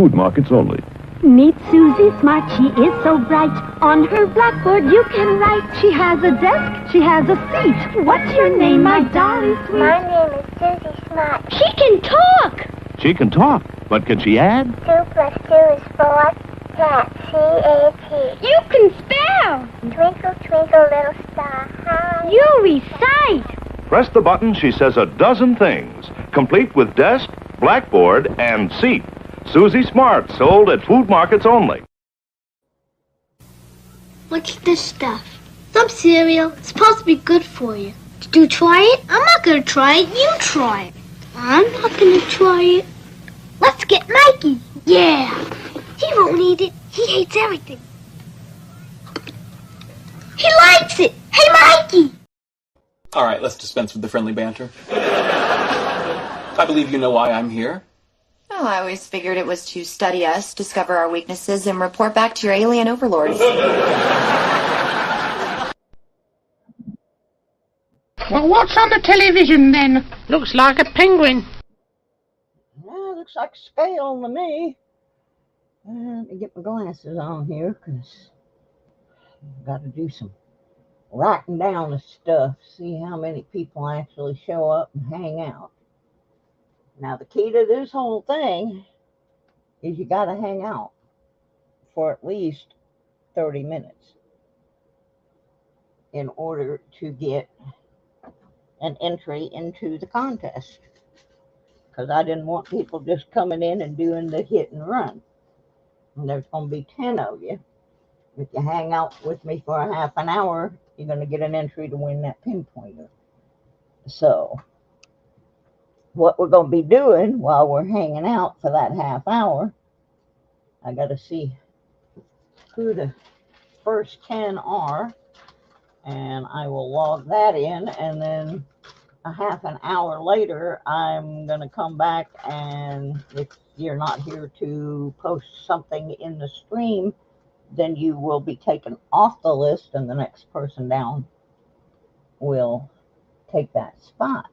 food markets only. Meet Susie Smart, she is so bright. On her blackboard you can write. She has a desk, she has a seat. What's your name, my darling sweet? My name is Susie Smart. She can talk! She can talk, but can she add? 2 plus 2 is 4. Cat, C-A-T. You can spell! Twinkle, twinkle, little star, how You recite! Press the button, she says a dozen things, complete with desk, blackboard, and seat. Susie Smart, sold at food markets only. What's this stuff? Some cereal. It's supposed to be good for you. Did you try it? I'm not gonna try it. You try it. I'm not gonna try it. Let's get Mikey. Yeah. He won't eat it. He hates everything. He likes it. Hey, Mikey. All right, let's dispense with the friendly banter. I believe you know why I'm here. Well, I always figured it was to study us, discover our weaknesses, and report back to your alien overlords. Well, what's on the television, then? Looks like a penguin. Well, looks like scale to me. Let me get my glasses on here, because I've got to do some writing down of stuff, see how many people actually show up and hang out. Now, the key to this whole thing is you got to hang out for at least 30 minutes in order to get an entry into the contest. Because I didn't want people just coming in and doing the hit and run. And there's going to be 10 of you. If you hang out with me for a half an hour, you're going to get an entry to win that Pinpointer. So what we're going to be doing while we're hanging out for that half hour, I got to see who the first 10 are, and I will log that in, and then a half an hour later, I'm going to come back, and if you're not here to post something in the stream, then you will be taken off the list, and the next person down will take that spot.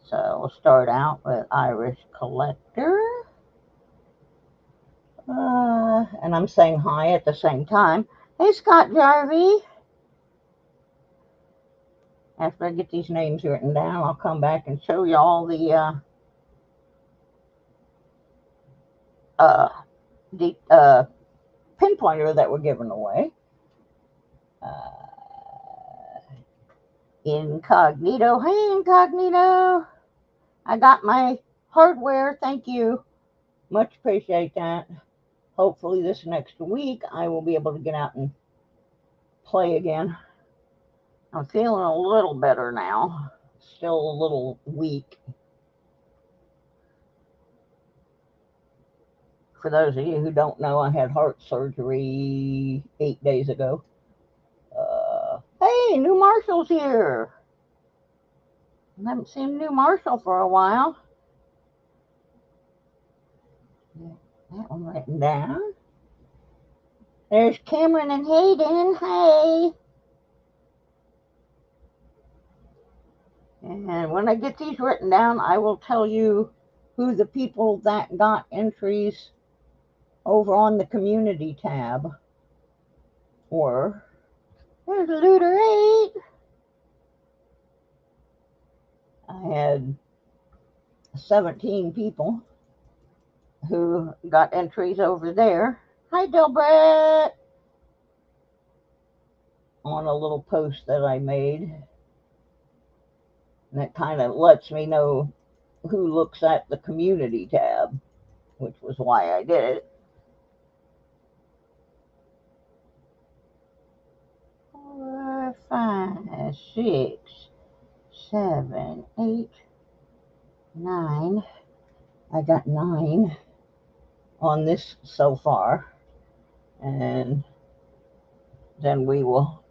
So we'll start out with Irish Collector. And I'm saying hi at the same time. Hey, Scott Jarvie. After I get these names written down, I'll come back and show you all the Pinpointer that we're giving away. Incognito. Hey, Incognito. I got my hardware. Thank you. Much appreciate that. Hopefully this next week I will be able to get out and play again. I'm feeling a little better now. Still a little weak. For those of you who don't know, I had heart surgery 8 days ago. Hey, New Marshall's here. I haven't seen New Marshall for a while. That one written down. There's Cameron and Hayden. Hey. And when I get these written down, I will tell you who the people that got entries over on the community tab were. There's Looter 8. I had 17 people who got entries over there. Hi, Delbert. On a little post that I made. And that kind of lets me know who looks at the community tab, which was why I did it. 4, 5, 6, 7, 8, 9. I got 9 on this so far. And then we will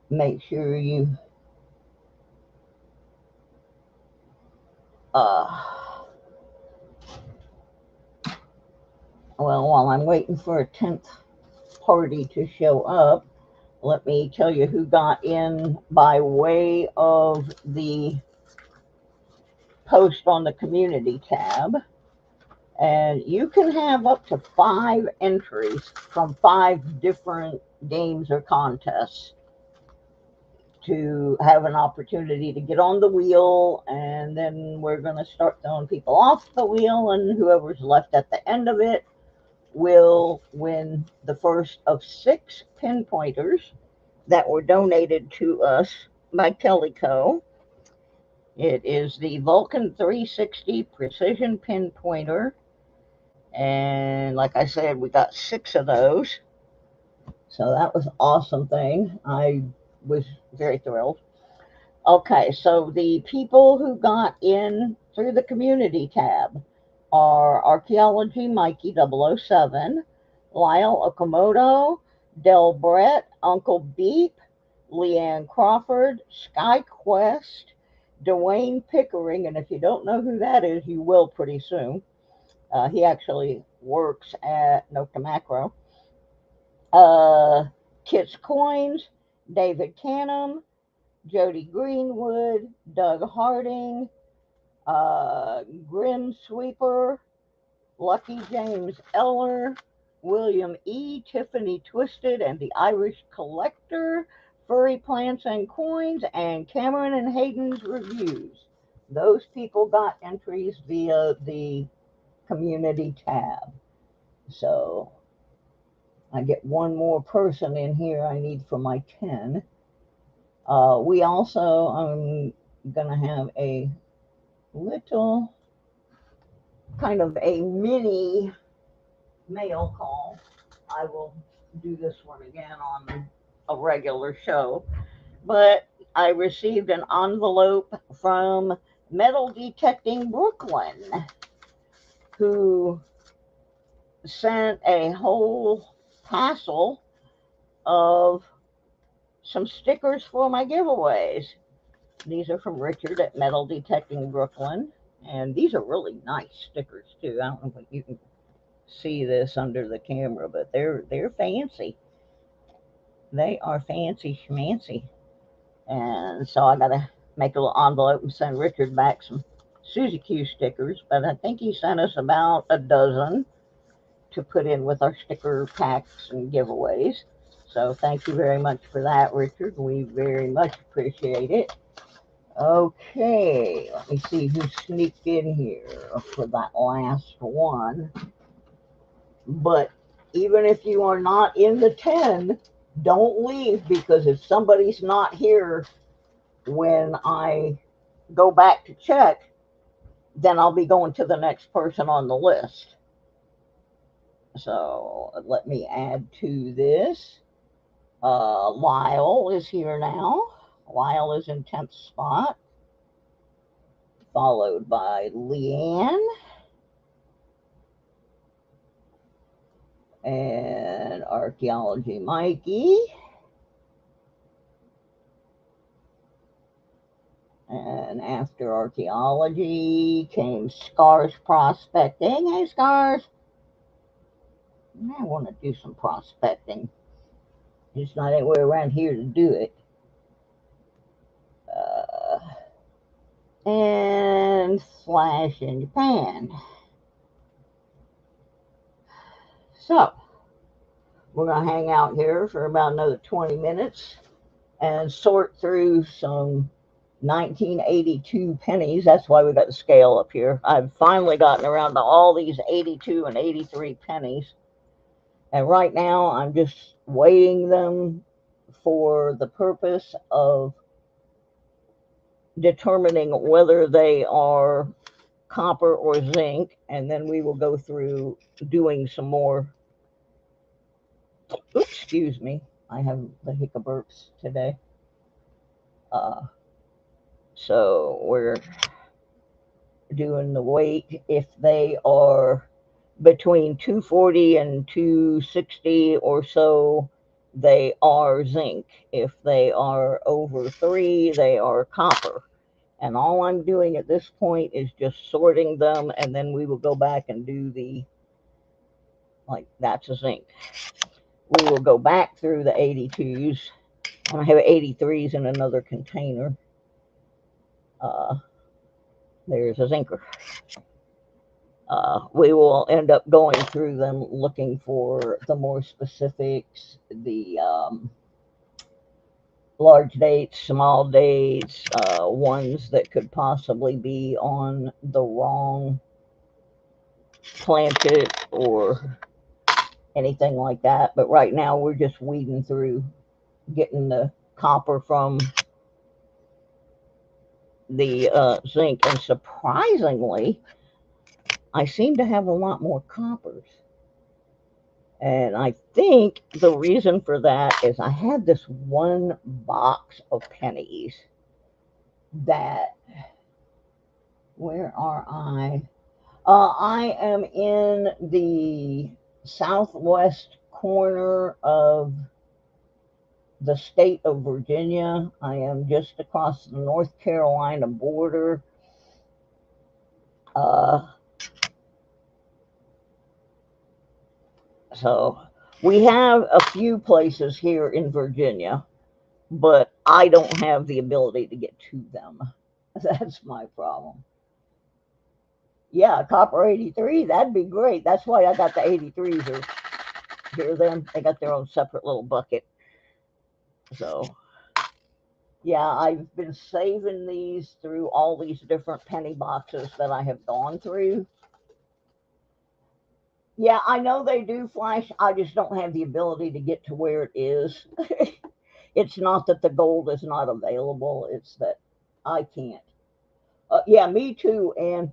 make sure you well, while I'm waiting for a 10th party to show up, let me tell you who got in by way of the post on the community tab. And you can have up to 5 entries from 5 different games or contests to have an opportunity to get on the wheel, and then we're going to start throwing people off the wheel, and whoever's left at the end of it will win the first of 6 pinpointers that were donated to us by Kellyco. It is the Vulcan 360 Precision Pinpointer, and like I said, we got 6 of those, so that was an awesome thing. I was very thrilled. Okay, so the people who got in through the community tab are Archaeology Mikey 007, Lyle Okamoto, Del Brett, Uncle Beep, Leanne Crawford, Sky Quest, Dwayne Pickering, and if you don't know who that is, you will pretty soon. He actually works at Note to Macro. Kit's Coins, David Canham, Jody Greenwood, Doug Harding, Grim Sweeper, Lucky James Eller, William E., Tiffany Twisted and the Irish Collector, Furry Plants and Coins, and Cameron and Hayden's Reviews. Those people got entries via the community tab. So I get one more person in here I need for my 10. We also, I'm going to have a little kind of a mini mail call. I will do this one again on a regular show. But I received an envelope from Metal Detecting Brooklyn, who sent a whole parcel of some stickers for my giveaways. These are from Richard at Metal Detecting Brooklyn, and these are really nice stickers too. I don't know if you can see this under the camera, but they're fancy. They are fancy schmancy. And so I gotta make a little envelope and send Richard back some Suzy Q stickers, but I think he sent us about a dozen to put in with our sticker packs and giveaways. So thank you very much for that, Richard. We very much appreciate it. Okay, let me see who sneaked in here for that last one. But even if you are not in the 10, don't leave, because if somebody's not here when I go back to check, then I'll be going to the next person on the list. So let me add to this. Lyle is here now. Lyle is in 10th spot, followed by Leanne and Archaeology Mikey. And after Archaeology came Scars Prospecting. Hey, Scars. I want to do some prospecting. Just not anywhere around here to do it. And Flash in Japan. So, we're going to hang out here for about another 20 minutes and sort through some 1982 pennies. That's why we got the scale up here. I've finally gotten around to all these 82 and 83 pennies. And right now, I'm just weighing them for the purpose of determining whether they are copper or zinc, and then we will go through doing some more. Oops, excuse me. I have the hiccups today. So we're doing the weight. If they are between 240 and 260 or so, they are zinc. If they are over 3, they are copper. And all I'm doing at this point is just sorting them, and then we will go back and do the, like, that's a zinc. We will go back through the 82s, and I have 83s in another container. There's a zinker. We will end up going through them looking for the more specifics, the large dates, small dates, ones that could possibly be on the wrong planchet or anything like that. But right now we're just weeding through getting the copper from the zinc, and surprisingly I seem to have a lot more coppers. And I think the reason for that is I had this one box of pennies that, where are I? I am in the southwest corner of the state of Virginia. I am just across the North Carolina border. Uh, so we have a few places here in Virginia, but I don't have the ability to get to them. That's my problem. Yeah, copper 83, that'd be great. That's why I got the 83s. Or hear them? They got their own separate little bucket. So, yeah, I've been saving these through all these different penny boxes that I have gone through. Yeah, I know they do flash. I just don't have the ability to get to where it is. It's not that the gold is not available, it's that I can't. Yeah, me too. And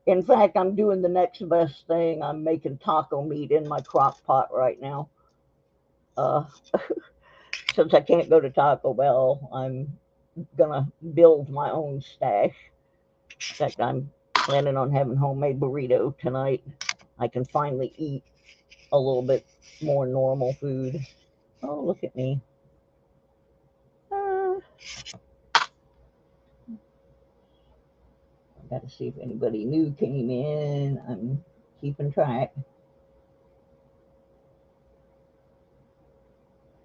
in fact, I'm doing the next best thing. I'm making taco meat in my crock pot right now. Uh, since I can't go to Taco Bell, I'm gonna build my own stash. In fact, I'm planning on having homemade burrito tonight. I can finally eat a little bit more normal food. Oh, look at me. I gotta see if anybody new came in. I'm keeping track.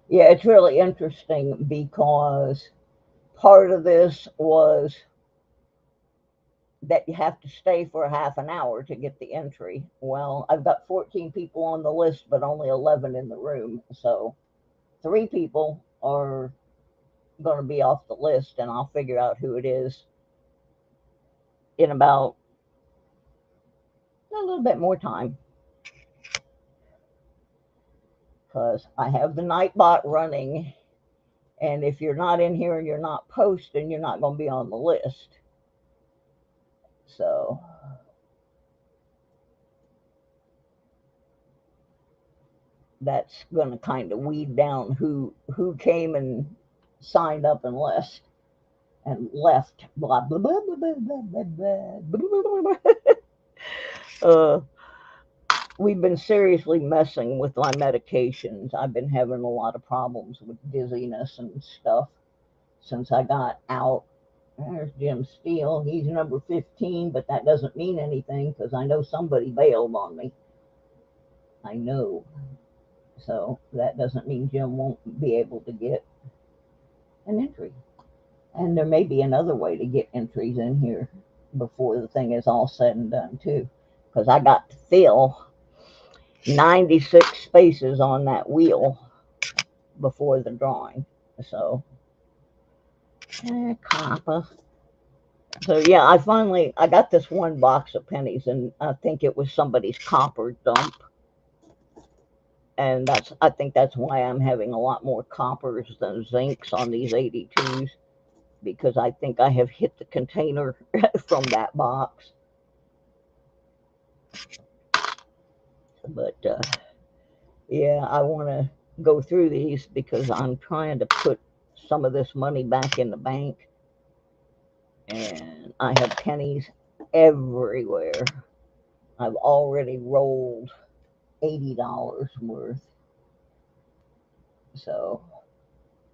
Yeah, it's really interesting because part of this was that you have to stay for a half an hour to get the entry. Well, I've got 14 people on the list, but only 11 in the room. So 3 people are going to be off the list, and I'll figure out who it is in about a little bit more time. Because I have the Nightbot running, and if you're not in here and you're not posting, you're not going to be on the list. So that's going to kind of weed down who came and signed up and left. Blah blah blah blah blah blah blah blah blah. We've been seriously messing with my medications. I've been having a lot of problems with dizziness and stuff since I got out. There's Jim Steele. He's number 15, but that doesn't mean anything because I know somebody bailed on me. I know. So that doesn't mean Jim won't be able to get an entry. And there may be another way to get entries in here before the thing is all said and done, too. Because I got to fill 96 spaces on that wheel before the drawing. So, copper. So, yeah, I got this one box of pennies, and I think it was somebody's copper dump. And I think that's why I'm having a lot more coppers than zincs on these 82s. Because I think I have hit the container from that box. But yeah, I want to go through these because I'm trying to put some of this money back in the bank. And I have pennies everywhere. I've already rolled $80 worth. So,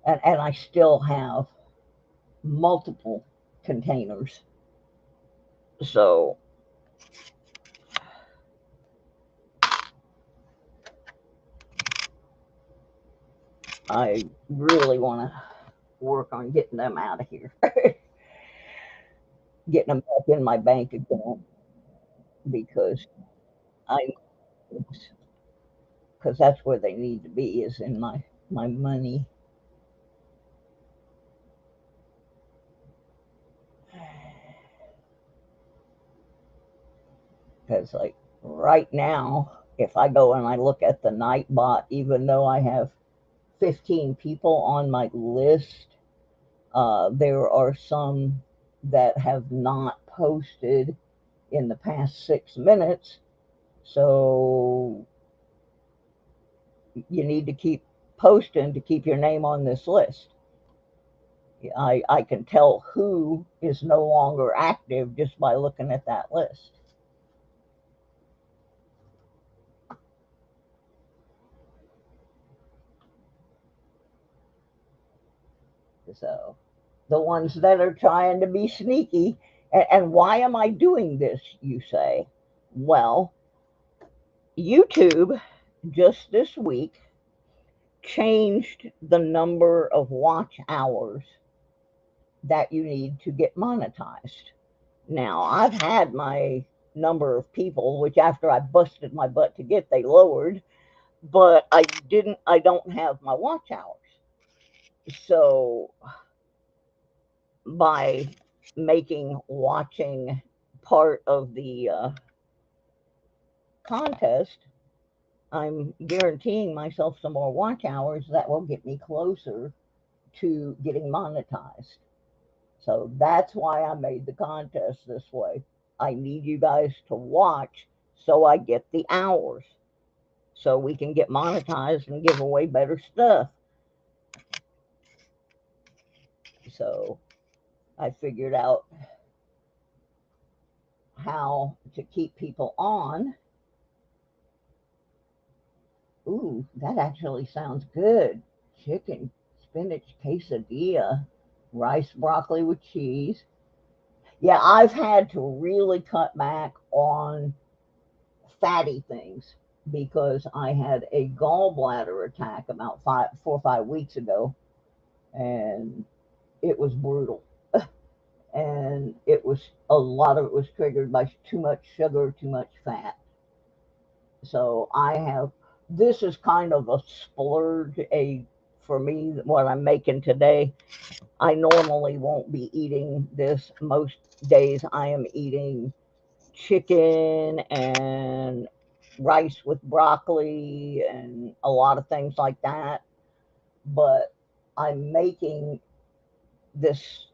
and I still have multiple containers. So, I really want to work on getting them out of here. Getting them back in my bank account. because I because that's where they need to be, is in my money. Because like right now, if I go and I look at the Nightbot, even though I have 15 people on my list, there are some that have not posted in the past 6 minutes. So you need to keep posting to keep your name on this list. I can tell who is no longer active just by looking at that list. So the ones that are trying to be sneaky, and why am I doing this, you say? Well, YouTube just this week changed the number of watch hours that you need to get monetized. Now, I've had my number of people, which after I busted my butt to get, they lowered, but I don't have my watch hours. So by making watching part of the contest, I'm guaranteeing myself some more watch hours that will get me closer to getting monetized. So that's why I made the contest this way. I need you guys to watch so I get the hours, so we can get monetized and give away better stuff. So I figured out how to keep people on. Ooh, that actually sounds good. Chicken spinach quesadilla, rice broccoli with cheese. Yeah, I've had to really cut back on fatty things because I had a gallbladder attack about 4 or 5 weeks ago, and it was brutal. And a lot of it was triggered by too much sugar, too much fat. So this is kind of a splurge, for me, what I'm making today. I normally won't be eating this. Most days I am eating chicken and rice with broccoli and a lot of things like that. But I'm making this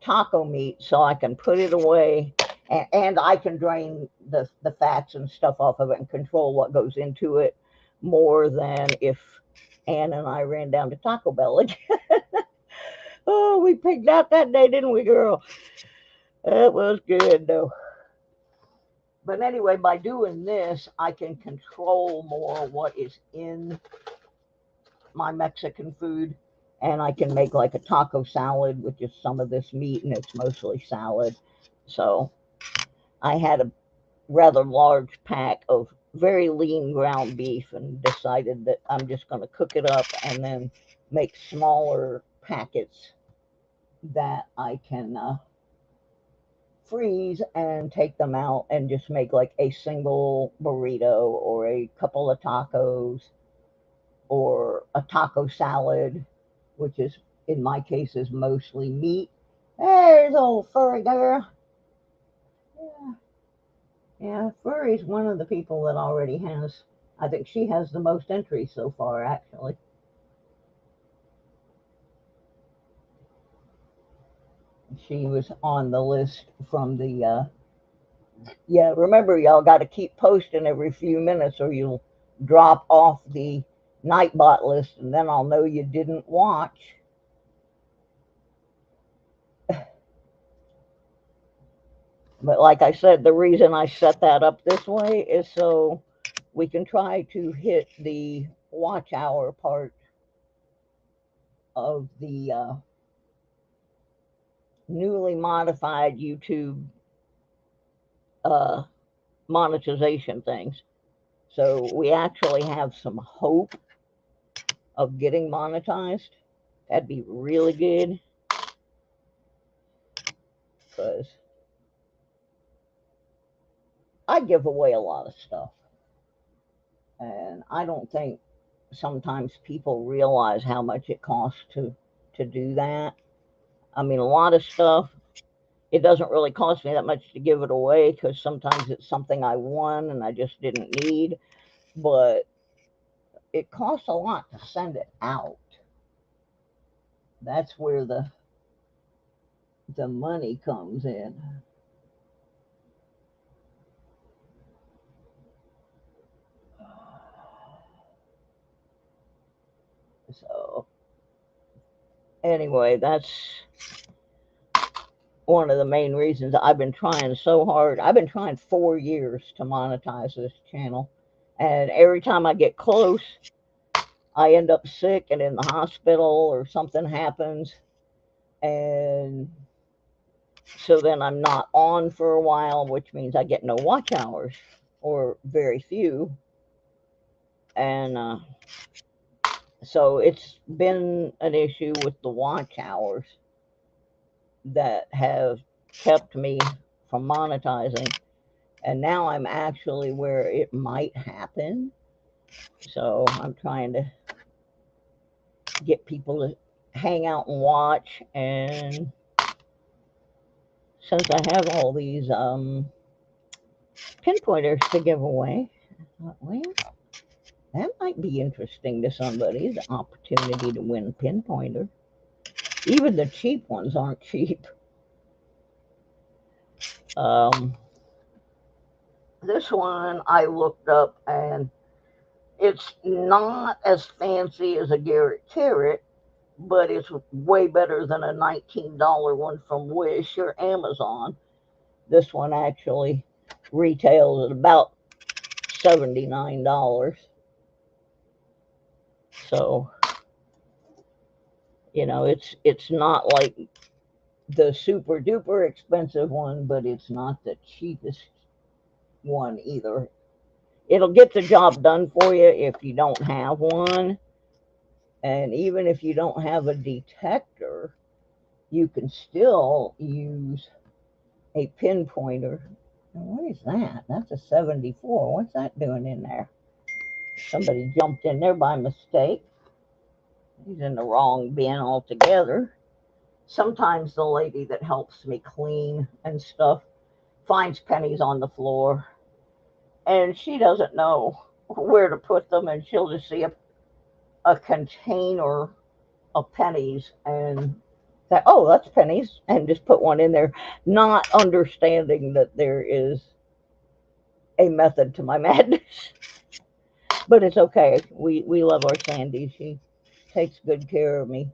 taco meat so I can put it away, and I can drain the fats and stuff off of it and control what goes into it more than if Ann and I ran down to Taco Bell again. Oh, we picked out that day, didn't we, girl? It was good, though. But anyway, by doing this, I can control more what is in my Mexican food. And I can make like a taco salad with just some of this meat, and it's mostly salad. So I had a rather large pack of very lean ground beef and decided that I'm just going to cook it up and then make smaller packets that I can freeze and take them out and just make like a single burrito or a couple of tacos or a taco salad, which is, in my case, is mostly meat. There's old furry girl. Yeah, yeah, Furry's one of the people that already has, I think she has the most entries so far, actually. She was on the list from yeah, remember, y'all got to keep posting every few minutes or you'll drop off the Nightbot list, and then I'll know you didn't watch. But like I said, the reason I set that up this way is so we can try to hit the watch hour part of the newly modified YouTube uh, monetization things. So we actually have some hope of getting monetized. That'd be really good. Because I give away a lot of stuff. And I don't think sometimes people realize how much it costs to do that. I mean, a lot of stuff, it doesn't really cost me that much to give it away because sometimes it's something I won and I just didn't need. But it costs a lot to send it out. That's where the money comes in. So anyway, that's one of the main reasons I've been trying so hard. I've been trying 4 years to monetize this channel. And every time I get close, I end up sick and in the hospital or something happens. And so then I'm not on for a while, which means I get no watch hours or very few. And so it's been an issue with the watch hours that have kept me from monetizing. And now I'm actually where it might happen. So I'm trying to get people to hang out and watch. And since I have all these pinpointers to give away, I thought, well, that might be interesting to somebody, the opportunity to win a pinpointer. Even the cheap ones aren't cheap. This one I looked up, and it's not as fancy as a Garrett Carrot, but it's way better than a $19 one from Wish or Amazon. This one actually retails at about $79. So, you know, it's not like the super duper expensive one, but it's not the cheapest one either. It'll get the job done for you if you don't have one. And even if you don't have a detector, you can still use a pinpointer. What is that? That's a 74. What's that doing in there? Somebody jumped in there by mistake. He's in the wrong bin altogether. Sometimes the lady that helps me clean and stuff finds pennies on the floor, and she doesn't know where to put them, and she'll just see a container of pennies and say, oh, that's pennies, and just put one in there, not understanding that there is a method to my madness. But it's okay. We love our Sandy. She takes good care of me.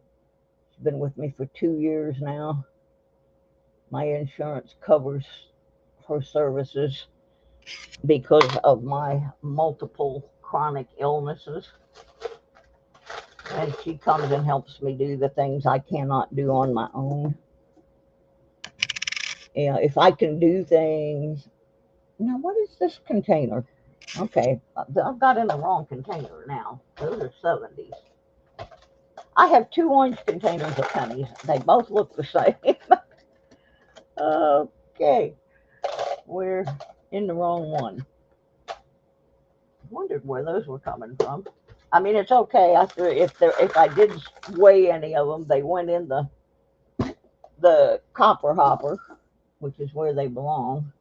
She's been with me for 2 years now. My insurance covers her services because of my multiple chronic illnesses. And she comes and helps me do the things I cannot do on my own. You know, if I can do things. Now, what is this container? Okay, I've got in the wrong container now. Those are 70s. I have two orange containers of pennies. They both look the same. Okay, we're in the wrong one. Wondered where those were coming from. I mean, it's okay. If I did weigh any of them, they went in the copper hopper, which is where they belong.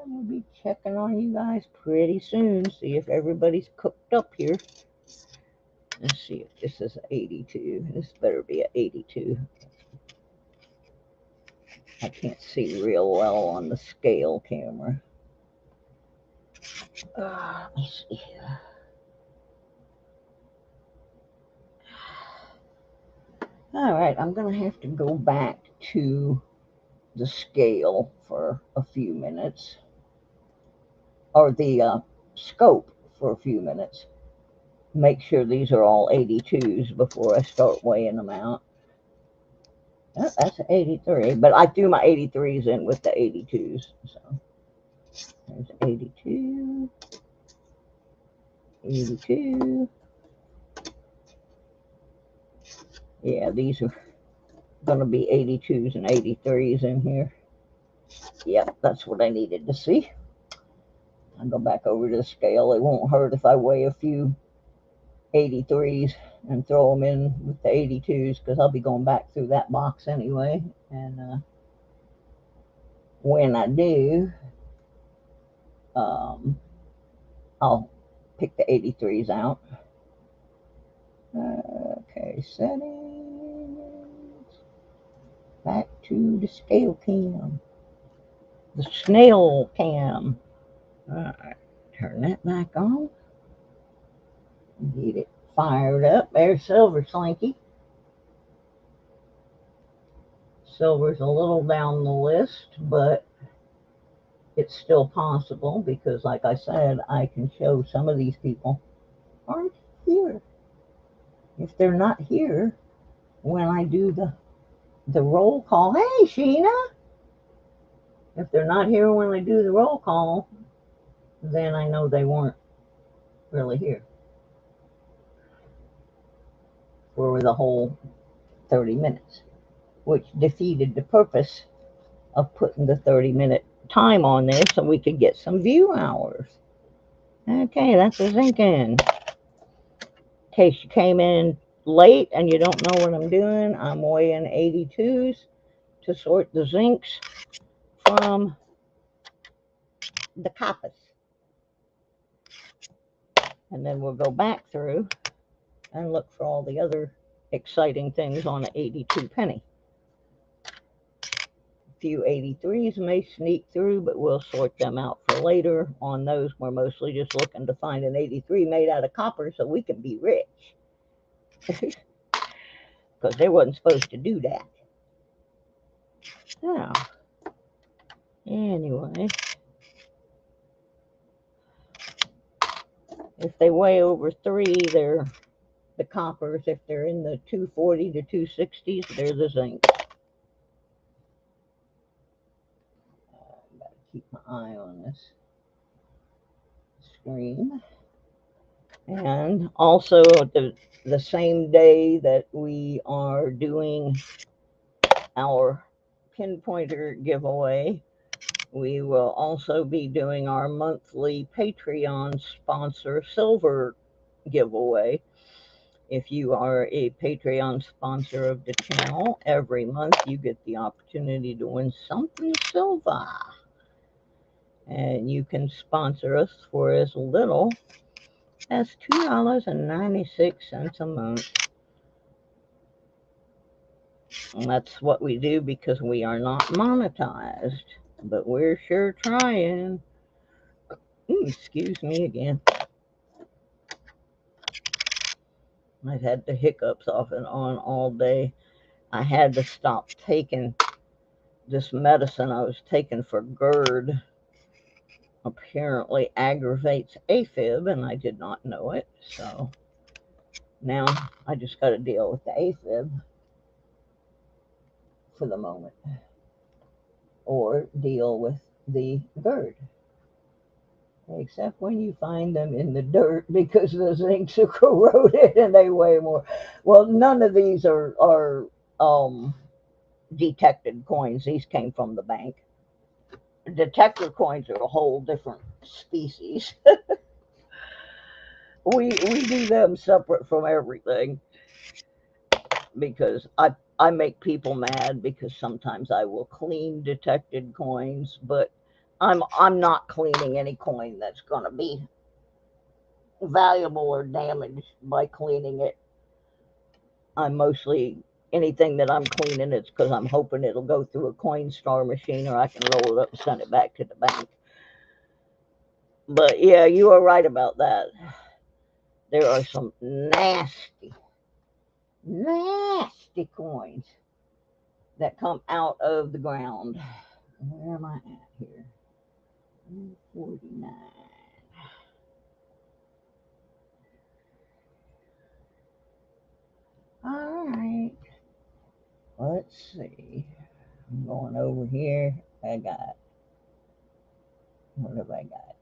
We'll be checking on you guys pretty soon. See if everybody's cooked up here. Let's see if this is 82. This better be an 82. I can't see real well on the scale camera. Let me see here. All right, I'm going to have to go back to the scale for a few minutes. Or the scope for a few minutes. Make sure these are all 82s before I start weighing them out. Oh, that's 83, but I threw my 83s in with the 82s. So there's 82, 82. Yeah, these are going to be 82s and 83s in here. Yep, that's what I needed to see. I'll go back over to the scale. It won't hurt if I weigh a few 83s and throw them in with the 82s because I'll be going back through that box anyway. And when I do, I'll pick the 83s out. Okay, settings. Back to the scale cam. The snail cam. Alright, turn that back on. Get it fired up. There's Silver Slinky. Silver's a little down the list, but it's still possible because, like I said, I can show some of these people aren't here. If they're not here when I do the roll call, hey Sheena, if they're not here when I do the roll call, then I know they weren't really here for the whole 30 minutes, which defeated the purpose of putting the 30-minute time on there so we could get some view hours. Okay, that's a zinc in. In case you came in late and you don't know what I'm doing, I'm weighing 82s to sort the zincs from the coppers. And then we'll go back through and look for all the other exciting things on an 82 penny. A few 83s may sneak through, but we'll sort them out for later. On those, we're mostly just looking to find an 83 made out of copper so we can be rich. Because they wasn't supposed to do that. Now, anyway, if they weigh over 3, they're the coppers. If they're in the 240 to 260s, they're the zinc. Gotta keep my eye on this screen. And also the same day that we are doing our Pinpointer giveaway, we will also be doing our monthly Patreon sponsor silver giveaway. If you are a Patreon sponsor of the channel, every month you get the opportunity to win something silver. And you can sponsor us for as little as $2.96 a month. And that's what we do because we are not monetized, but we're sure trying. Excuse me again. I've had the hiccups off and on all day. I had to stop taking this medicine I was taking for GERD. Apparently aggravates AFib, and I did not know it. So now I just got to deal with the AFib for the moment, or deal with the GERD. Except when you find them in the dirt because the zincs are corroded and they weigh more. Well, none of these are detected coins. These came from the bank. Detector coins are a whole different species. we do them separate from everything because I make people mad because sometimes I will clean detected coins, but I'm not cleaning any coin that's going to be valuable or damaged by cleaning it. I'm mostly, anything that I'm cleaning, it's because I'm hoping it'll go through a Coinstar machine or I can roll it up and send it back to the bank. But yeah, you are right about that. There are some nasty coins that come out of the ground. Where am I at here? 49. All right. Let's see. I'm going over here. What have I got?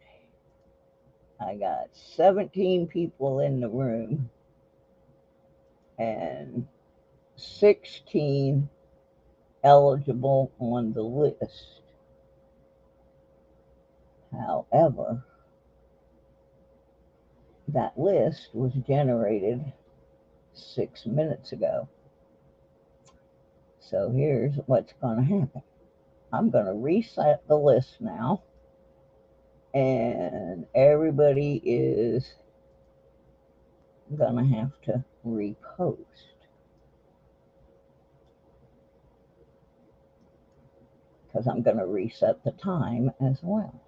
I got 17 people in the room and 16 eligible on the list. However, that list was generated 6 minutes ago. So here's what's going to happen. I'm going to reset the list now, and everybody is going to have to repost, because I'm going to reset the time as well.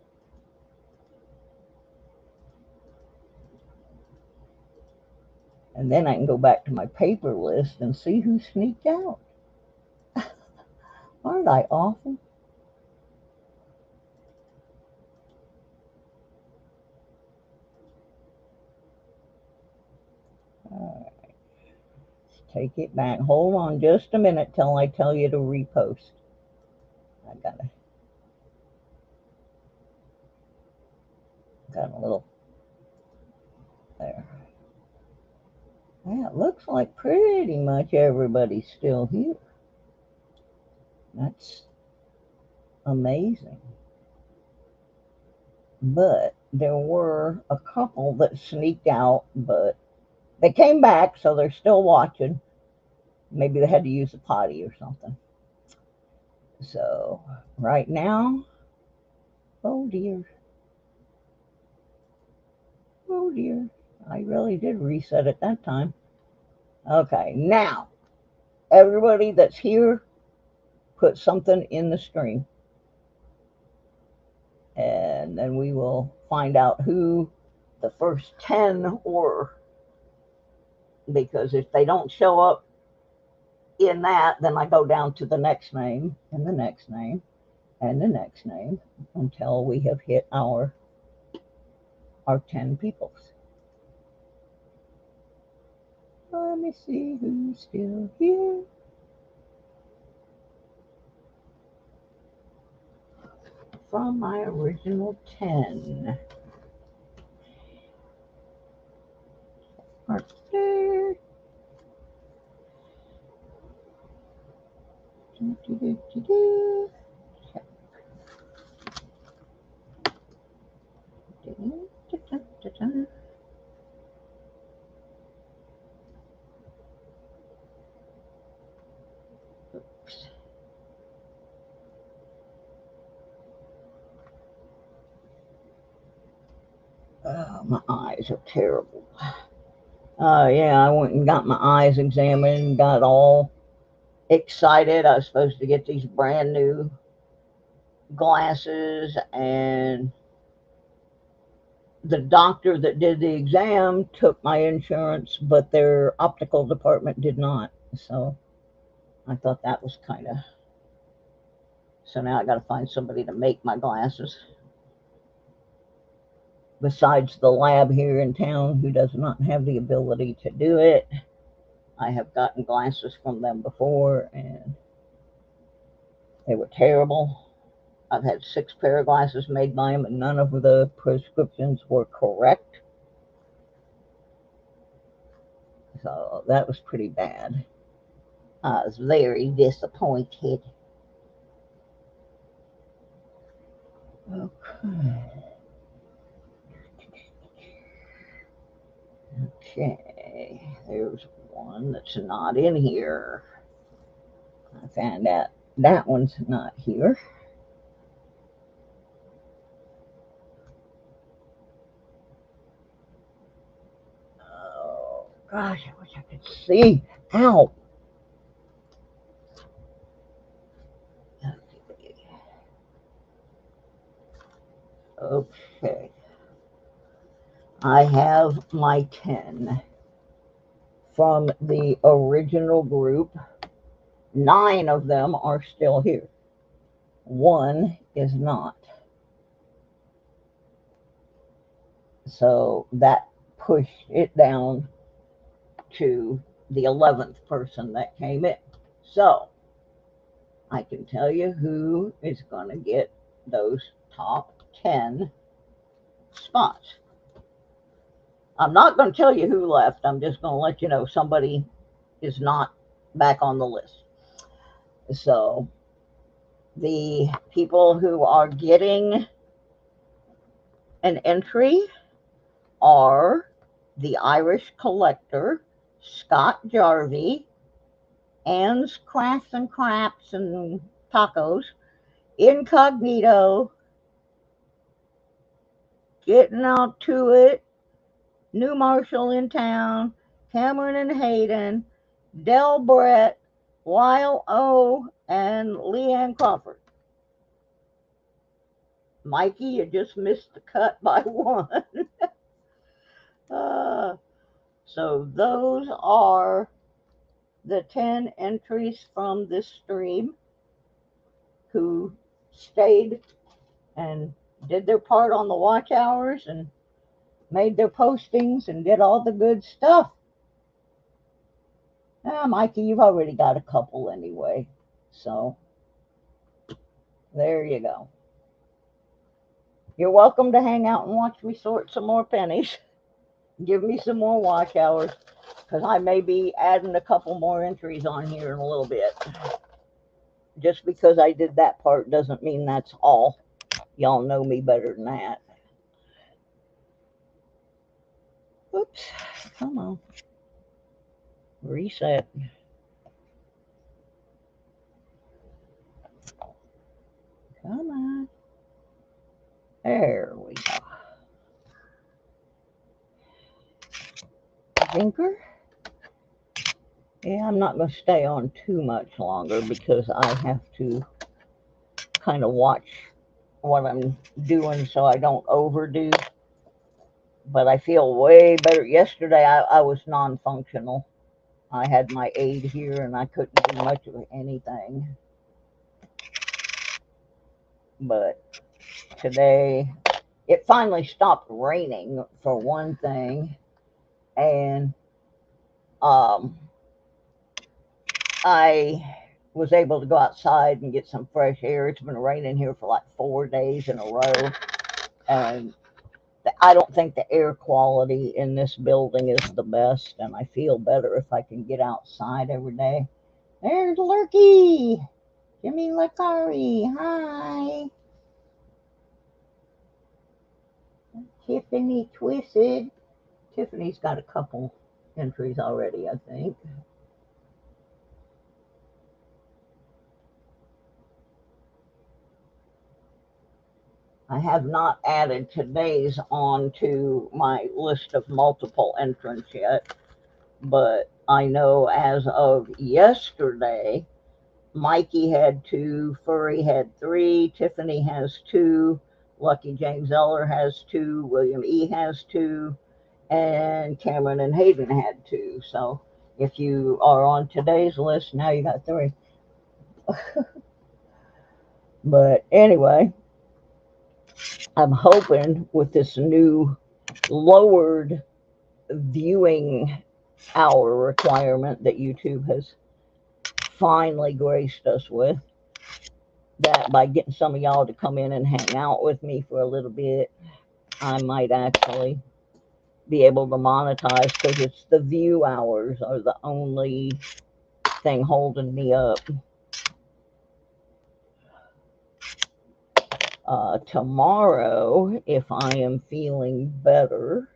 And then I can go back to my paper list and see who sneaked out. Aren't I awful? All right. Let's take it back. Hold on just a minute till I tell you to repost. I got a little there. Yeah, it looks like pretty much everybody's still here. That's amazing. But there were a couple that sneaked out, but they came back, so they're still watching. Maybe they had to use the potty or something. So right now, oh dear. Oh dear. I really did reset it that time. Okay, now, everybody that's here, put something in the stream. And then we will find out who the first 10 were. Because if they don't show up in that, then I go down to the next name, and the next name, and the next name, until we have hit our 10 peoples. Let me see who's still here. From my original 10. Right there. Oops. Oh, my eyes are terrible. Yeah, I went and got my eyes examined, got all excited. I was supposed to get these brand new glasses, and the doctor that did the exam took my insurance, but their optical department did not. So I thought that was kind of... So now I got to find somebody to make my glasses. Besides the lab here in town, who does not have the ability to do it. I have gotten glasses from them before, and they were terrible. I've had 6 pair of glasses made by them, and none of the prescriptions were correct. So that was pretty bad. I was very disappointed. Okay. Okay, there's one that's not in here. I found out that one's not here. Oh, gosh, I wish I could see. Ow. Okay. I have my 10 from the original group. 9 of them are still here. 1 is not. So that pushed it down to the 11th person that came in. So I can tell you who is going to get those top 10 spots. I'm not going to tell you who left. I'm just going to let you know somebody is not back on the list. So the people who are getting an entry are the Irish Collector, Scott Jarvie, Ann's Crafts and Craps and Tacos, Incognito, Getting Out to It, New Marshall in Town, Cameron and Hayden, Del Brett, Lyle O, and Leanne Crawford. Mikey, you just missed the cut by one. So those are the 10 entries from this stream who stayed and did their part on the watch hours and made their postings and did all the good stuff. Mikey, you've already got a couple anyway, so there you go. You're welcome to hang out and watch me sort some more pennies. Give me some more watch hours, because I may be adding a couple more entries on here in a little bit. Just because I did that part doesn't mean that's all. Y'all know me better than that. Oops, come on. Reset. Come on. There we go. Zinker. Yeah, I'm not going to stay on too much longer because I have to kind of watch what I'm doing so I don't overdo. But I feel way better. Yesterday I was non-functional. I had my aide here and I couldn't do much of anything. But today it finally stopped raining for one thing, and I was able to go outside and get some fresh air. It's been raining here for like 4 days in a row, and I don't think the air quality in this building is the best, and I feel better if I can get outside every day. There's Lurky! Jimmy Lacari, hi! Tiffany Twisted. Tiffany's got a couple entries already, I think. I have not added today's onto my list of multiple entrants yet, but I know as of yesterday, Mikey had 2, Furry had 3, Tiffany has 2, Lucky James Eller has 2, William E has 2, and Cameron and Hayden had 2. So if you are on today's list, now you got 3. But anyway, I'm hoping with this new lowered viewing hour requirement that YouTube has finally graced us with, that by getting some of y'all to come in and hang out with me for a little bit, I might actually be able to monetize, because it's the view hours are the only thing holding me up. Tomorrow, if I am feeling better,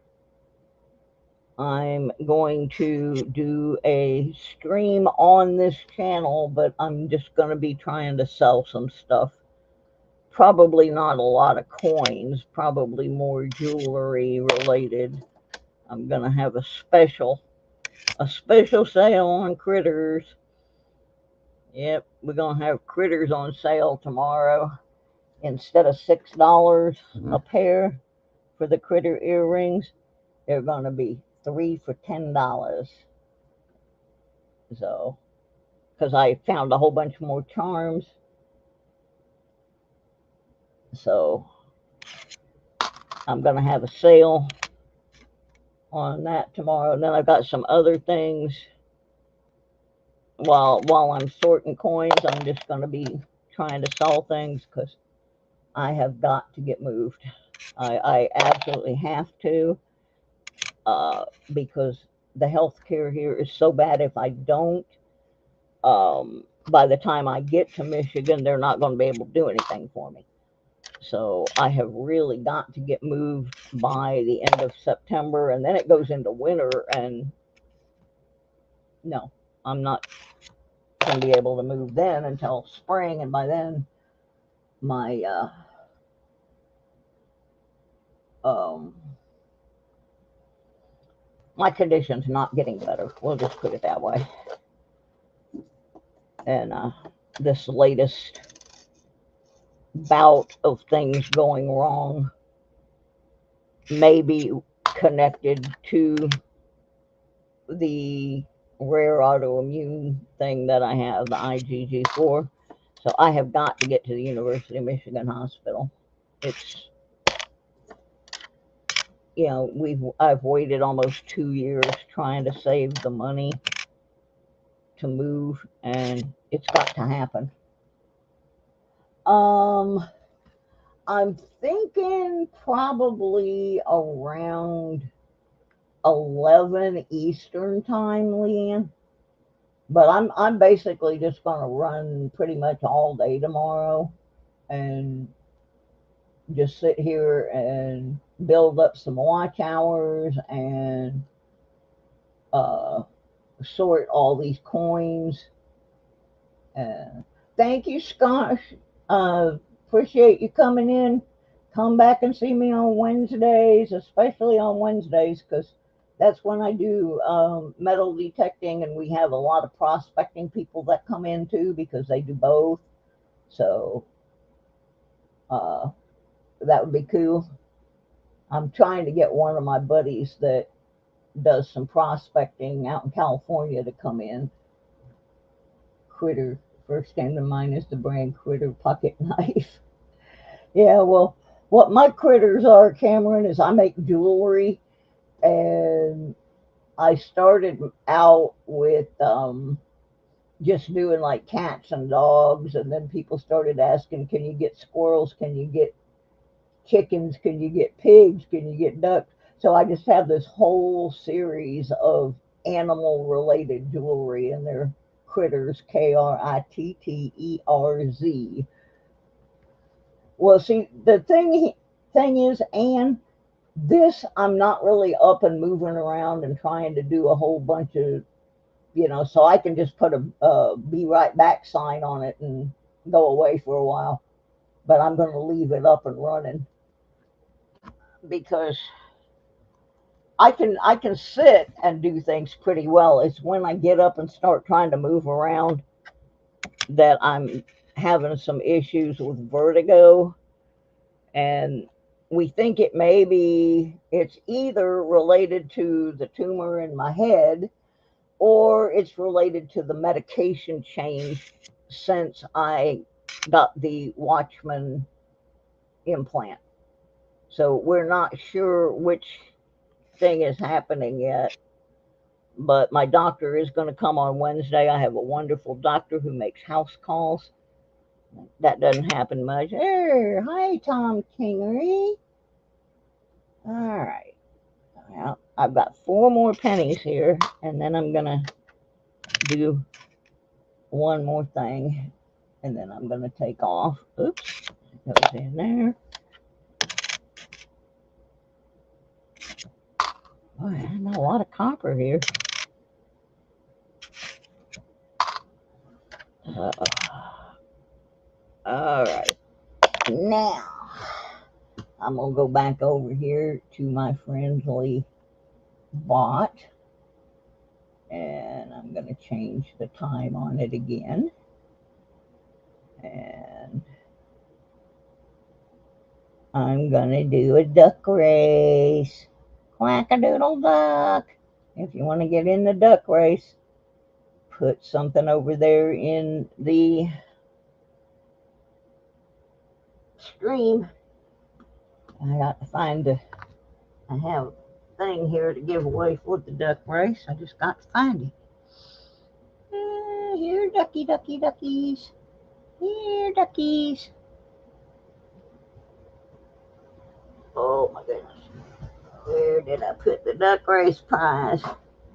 I'm going to do a stream on this channel, but I'm just going to be trying to sell some stuff. Probably not a lot of coins, probably more jewelry related. I'm going to have a special sale on critters. Yep, we're going to have critters on sale tomorrow. Instead of $6 a pair for the critter earrings, they're going to be 3 for $10. So, because I found a whole bunch more charms. So, I'm going to have a sale on that tomorrow. And then I've got some other things. While I'm sorting coins, I'm just going to be trying to sell things because I have got to get moved. I absolutely have to, because the health care here is so bad. If I don't, by the time I get to Michigan, they're not going to be able to do anything for me. So I have really got to get moved by the end of September, and then it goes into winter, and no, I'm not going to be able to move then until spring, and by then my um, my condition's not getting better. We'll just put it that way. And this latest bout of things going wrong may be connected to the rare autoimmune thing that I have, the IgG4. So I have got to get to the University of Michigan Hospital. It's, you know, I've waited almost 2 years trying to save the money to move, and it's got to happen. I'm thinking probably around 11 Eastern time, Leanne. But I'm basically just gonna run pretty much all day tomorrow and just sit here and build up some watch hours and sort all these coins. Thank you, Scott. Appreciate you coming in. Come back and see me on Wednesdays, especially on Wednesdays, because that's when I do metal detecting, and we have a lot of prospecting people that come in too because they do both. So that would be cool. I'm trying to get one of my buddies that does some prospecting out in California to come in. Critter, first came to mind is the brand Critter pocket knife. Yeah, well, what my critters are, Cameron, is I make jewelry, and I started out with just doing like cats and dogs, and then people started asking, can you get squirrels? Can you get chickens? Can you get pigs? Can you get ducks? So I just have this whole series of animal related jewelry, and they're critters, Kritterz. Well, see, the thing is, Anne, this I'm not really up and moving around and trying to do a whole bunch of, so I can just put a be right back sign on it and go away for a while. But I'm going to leave it up and running because I can sit and do things pretty well. It's when I get up and start trying to move around that I'm having some issues with vertigo, and we think it's either related to the tumor in my head or it's related to the medication change since I got the Watchman implant. So we're not sure which thing is happening yet, but my doctor is going to come on Wednesday. I have a wonderful doctor who makes house calls. That doesn't happen much. Hey, hi, Tom Kingery. All right. Well, I've got 4 more pennies here, and then I'm going to do one more thing, and then I'm going to take off. Oops, it goes in there. Boy, I have a lot of copper here. All right. Now, I'm going to go back over here to my friendly bot, and I'm going to change the time on it again. And I'm going to do a duck race. Quack-a-doodle duck. If you want to get in the duck race, put something over there in the stream. I got to I have a thing here to give away for the duck race. I just got to find it. Here, ducky, ducky, duckies. Here, duckies. Oh my goodness. Where did I put the duck race prize?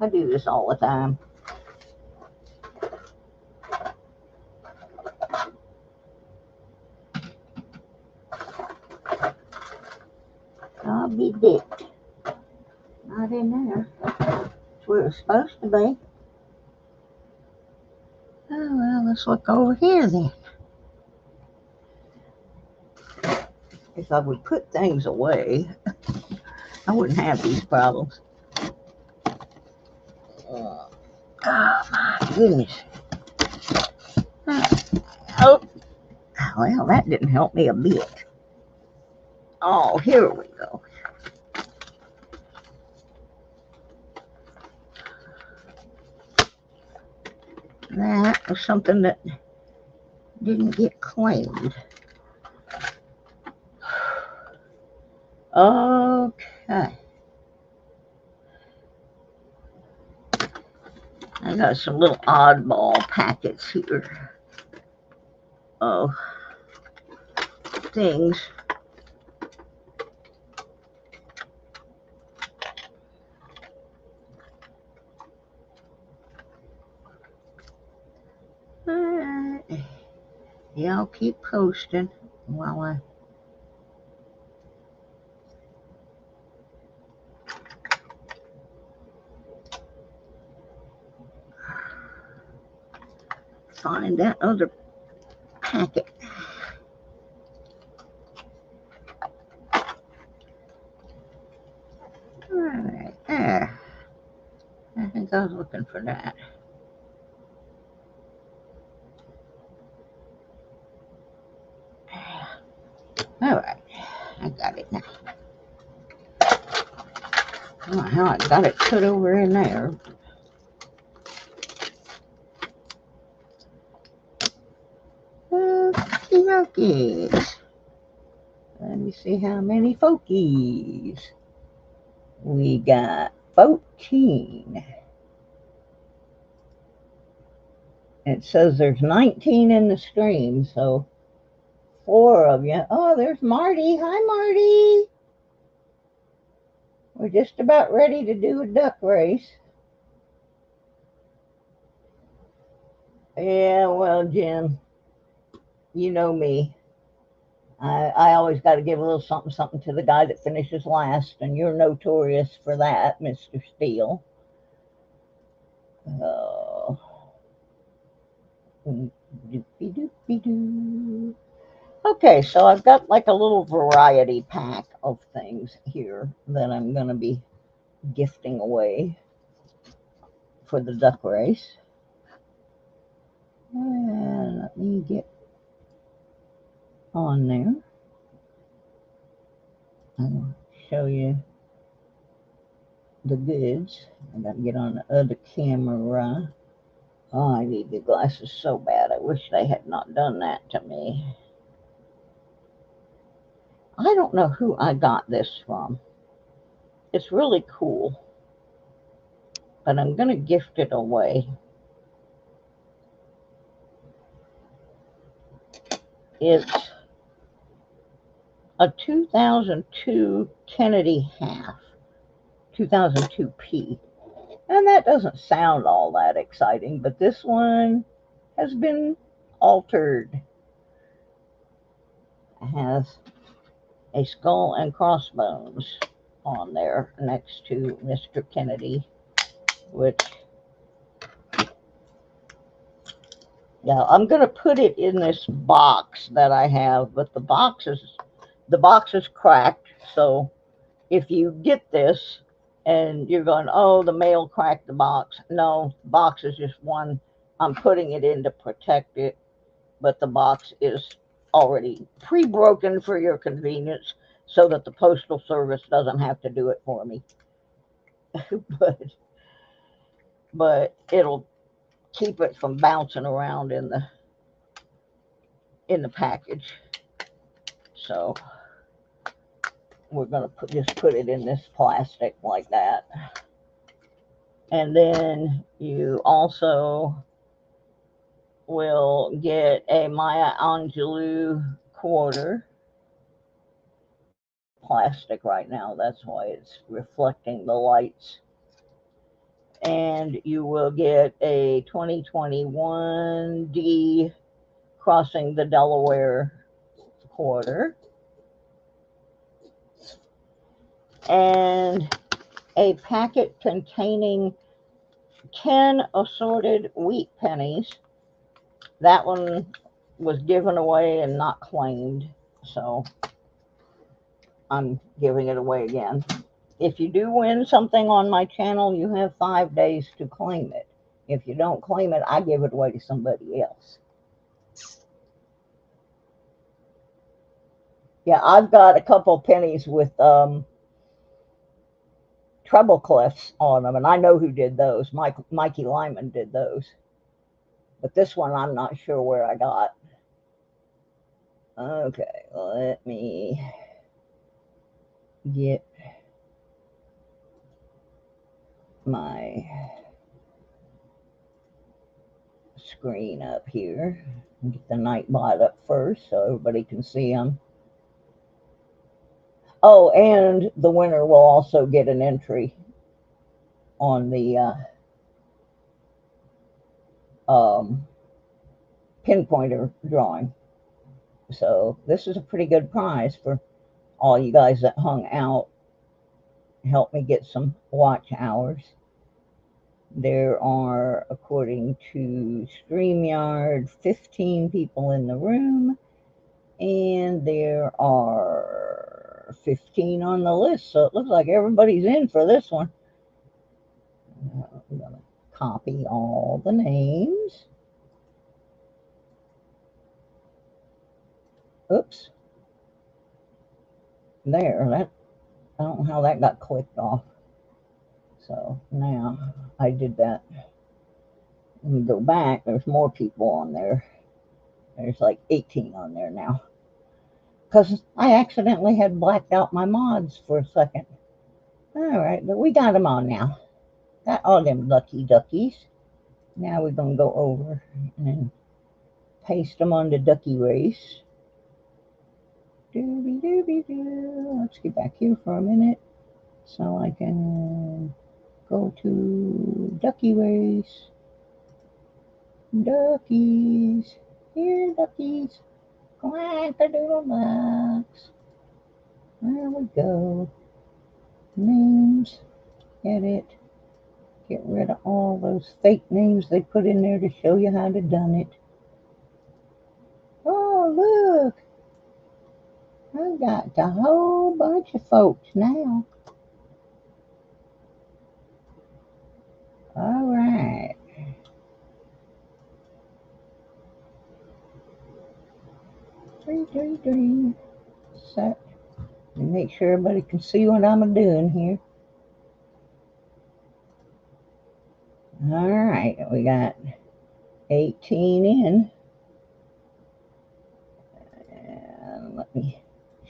I do this all the time. be dipped. Not in there. That's where it's supposed to be. Oh, well, let's look over here then. If I would put things away, I wouldn't have these problems. Oh, my goodness. Oh, well, that didn't help me a bit. Oh, here we go. That was something that didn't get claimed. Okay. I got some little oddball packets here of things. Yeah, I'll keep posting while I find that other packet. Alright, there. I think I was looking for that. Alright, I got it now. I don't know how I got it put over in there. Okie dokies. Let me see how many folkies. We got 14. It says there's 19 in the stream, so 4 of you. Oh, there's Marty. Hi, Marty. We're just about ready to do a duck race. Yeah, well, Jim, you know me. I always got to give a little something something to the guy that finishes last, and you're notorious for that, Mr. Steele. Oh. Doopy doopy doo. Okay, so I've got like a little variety pack of things here that I'm going to be gifting away for the duck race. And let me get on there. I'll show you the goods. I gotta get on the other camera. Oh, I need the glasses so bad. I wish they had not done that to me. I don't know who I got this from. It's really cool, but I'm gonna gift it away. It's a 2002 Kennedy half, 2002P. And that doesn't sound all that exciting, but this one has been altered. It has a skull and crossbones on there next to Mr. Kennedy, which, yeah, I'm going to put it in this box that I have, but the box is cracked, so if you get this and you're going, oh, the mail cracked the box. No, the box is just one. I'm putting it in to protect it, but the box is already pre-broken for your convenience so that the Postal Service doesn't have to do it for me. but it'll keep it from bouncing around in the package. So we're going to just put it in this plastic like that. And then you also will get a Maya Angelou quarter. Plastic right now, that's why it's reflecting the lights. And you will get a 2021 D Crossing the Delaware quarter. and a packet containing 10 assorted wheat pennies. That one was given away and not claimed, so I'm giving it away again. If you do win something on my channel, you have 5 days to claim it. If you don't claim it, I give it away to somebody else. Yeah, I've got a couple pennies with treble clefs on them, and I know who did those. Mikey Lyman did those. But this one, I'm not sure where I got. Okay, let me get my screen up here. Get the Nightbot up first so everybody can see them. Oh, and the winner will also get an entry on the Pinpointer drawing. So this is a pretty good prize for all you guys that hung out. Help me get some watch hours. There are, according to StreamYard, 15 people in the room, and there are 15 on the list, so it looks like everybody's in for this one. I'm going to copy all the names. Oops. There, that, I don't know how that got clicked off. So now I did that. Let me go back. There's more people on there. There's like 18 on there now. Because I accidentally had blacked out my mods for a second. All right, but we got them on now. Got all them lucky duckies. Now we're going to go over and paste them on the ducky race. Doobie doobie doo. Let's get back here for a minute so I can go to ducky race. Duckies. Here, duckies. Quack a doodle box. There we go. Names. Edit. Get rid of all those fake names they put in there to show you how to done it. Oh, look. I got a whole bunch of folks now. All right. Three. Set. And make sure everybody can see what I'm doing here. All right. We got 18 in. And let me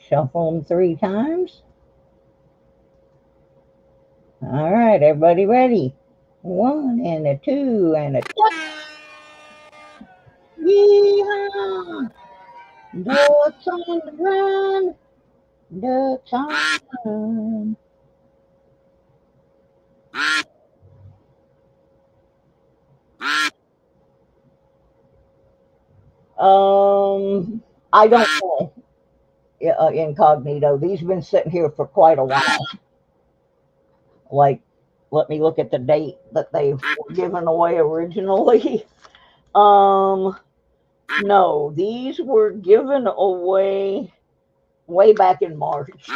shuffle them 3 times. All right. Everybody ready? 1 and a 2 and a yeehaw! Ducks on the run. Ducks on the run. I don't know. Incognito. These have been sitting here for quite a while. Like, let me look at the date that they were given away originally. No, these were given away way back in March.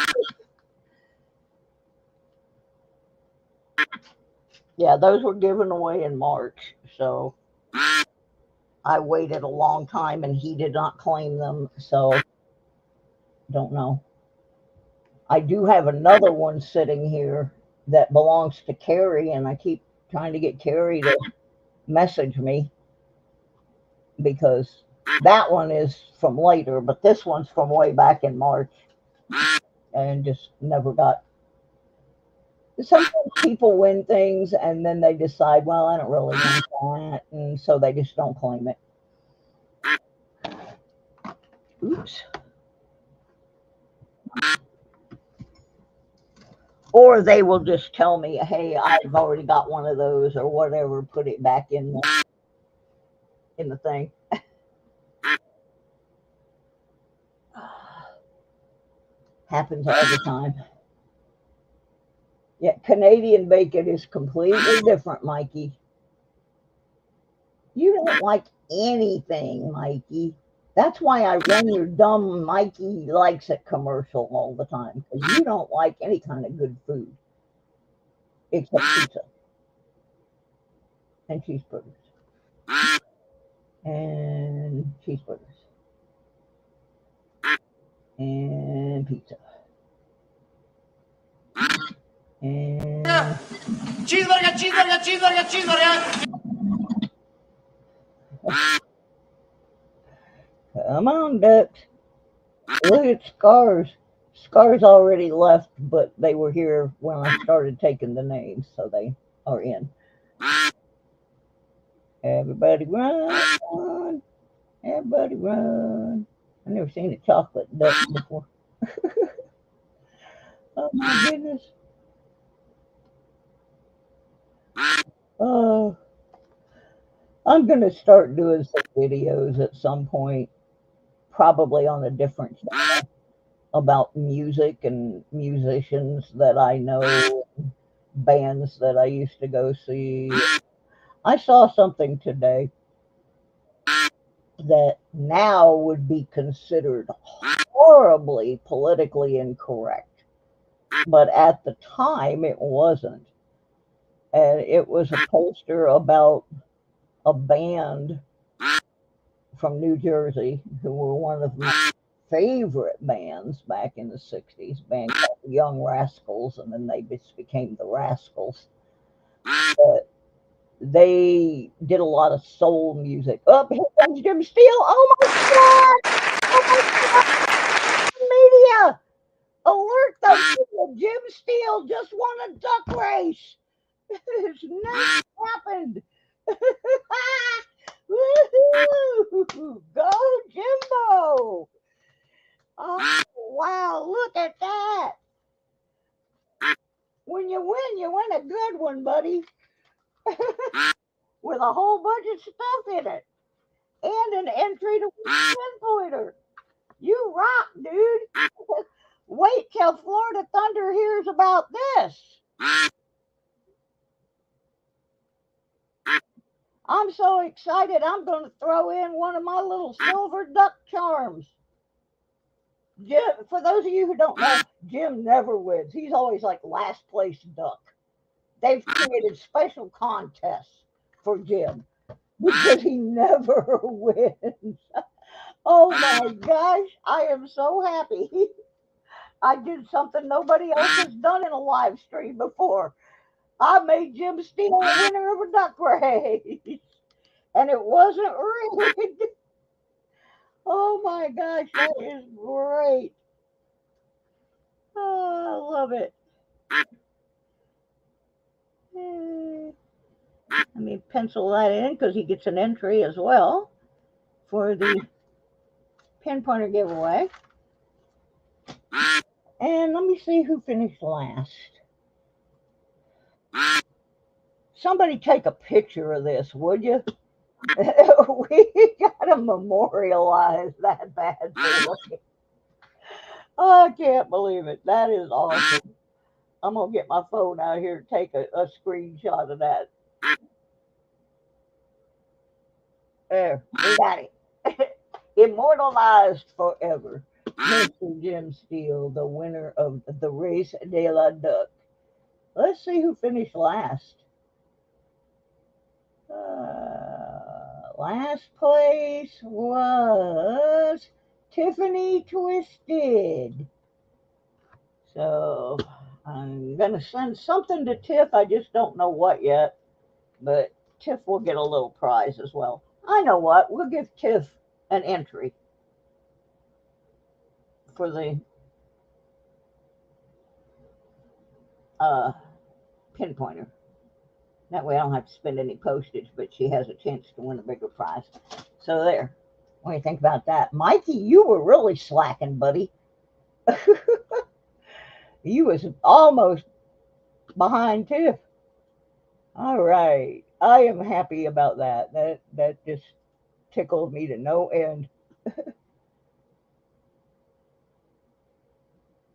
Yeah, those were given away in March. So I waited a long time and he did not claim them. So don't know. I do have another one sitting here that belongs to Carrie, and I keep trying to get Carrie to message me because that one is from later, but this one's from way back in March and just never got. Sometimes people win things and then they decide, well, I don't really want that, and so they just don't claim it. Oops. Or they will just tell me, hey, I've already got one of those or whatever, put it back in the thing. Happens all the time. Yeah, Canadian bacon is completely different, Mikey. You don't like anything, Mikey. That's why I run your dumb Mikey likes it commercial all the time, because you don't like any kind of good food except pizza and cheeseburgers and cheeseburgers and pizza and Cheeseburger, cheeseburger, cheeseburger, cheeseburger. come on, ducks. Look at Scars. Scars already left, but they were here when I started taking the names, so they are in. Everybody run. Everybody run. I never seen a chocolate duck before. Oh my goodness. Oh, I'm gonna start doing some videos at some point, probably on a different channel about music and musicians that I know, bands that I used to go see. I saw something today that now would be considered horribly politically incorrect, but at the time it wasn't. And it was a poster about a band from New Jersey who were one of my favorite bands back in the 60s, band called the Young Rascals, and then they just became the Rascals. But they did a lot of soul music. Oh, here comes Jim Steele. Oh my God! Oh my God! Media! Alert the media! Jim Steele just won a duck race. It's never happened. Woo-hoo! Go Jimbo! Oh wow! Look at that! When you win a good one, buddy, with a whole bunch of stuff in it, and an entry to Pinpointer. You rock, dude. Wait till Florida Thunder hears about this. I'm so excited. I'm going to throw in one of my little silver duck charms. Jim, for those of you who don't know, Jim never wins. He's always like last place duck. They've created special contests for Jim because he never wins. Oh my gosh, I am so happy. I did something nobody else has done in a live stream before. I made Jim Steele a winner of a duck race. And it wasn't rigged. Oh my gosh, that is great. Oh, I love it. Let me pencil that in because he gets an entry as well for the Pinpointer giveaway. And let me see who finished last. Somebody take a picture of this, would you? We gotta memorialize that bad boy. Oh, I can't believe it. That is awesome. I'm gonna get my phone out here and take a screenshot of that. There, we got it. Immortalized forever. Mr. Jim Steele, the winner of the Race de la Duck. Let's see who finished last. Last place was Tiffany Twisted. So I'm going to send something to Tiff. I just don't know what yet. But Tiff will get a little prize as well. I know what. We'll give Tiff an entry for the Pinpointer. That way I don't have to spend any postage, but she has a chance to win a bigger prize. So there. What do you think about that? Mikey, you were really slacking, buddy. You was almost behind Tiff. All right. I am happy about that. That just tickled me to no end.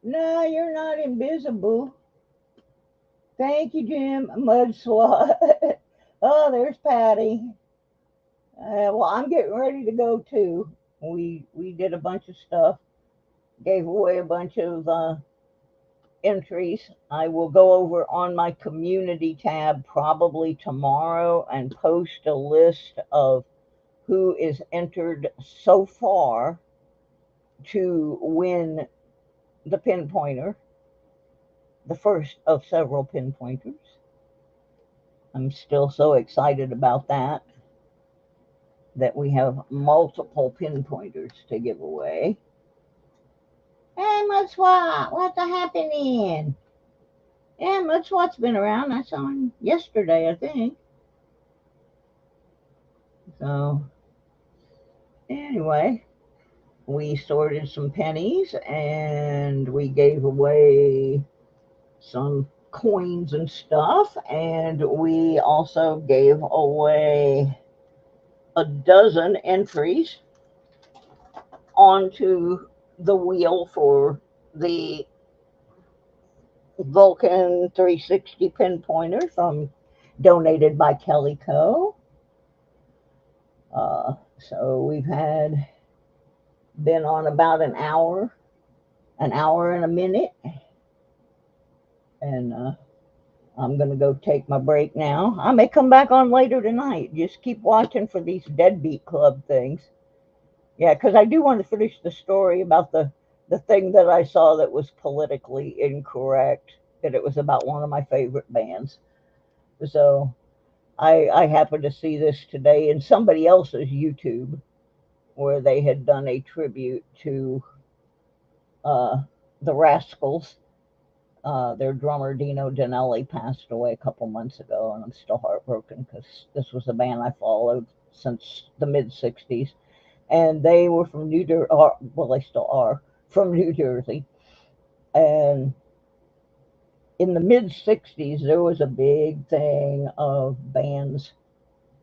No, you're not invisible. Thank you, Jim. Mud swat. Oh, there's Patty. Well, I'm getting ready to go too. We did a bunch of stuff, gave away a bunch of entries. I will go over on my community tab probably tomorrow and post a list of who is entered so far to win the pinpointer, the first of several pinpointers. I'm still so excited about that we have multiple pinpointers to give away. Hey, Mudswat, what's happening? Yeah, Mudswat's been around. I saw him yesterday, I think. So, anyway, we sorted some pennies and we gave away some coins and stuff. And we also gave away a dozen entries onto the wheel for the Vulcan 360 pinpointer from donated by Kelly Co. So we've been on about an hour and a minute, and I'm gonna go take my break now. I may come back on later tonight. Just keep watching for these Deadbeat Club things. Yeah, because I do want to finish the story about the thing that I saw that was politically incorrect. That it was about one of my favorite bands. So I happened to see this today in somebody else's YouTube where they had done a tribute to uh, the Rascals. Their drummer Dino Danelli passed away a couple months ago, and I'm still heartbroken because this was a band I followed since the mid '60s, and they were from New Jersey. Well, they still are from New Jersey, and in the mid '60s there was a big thing of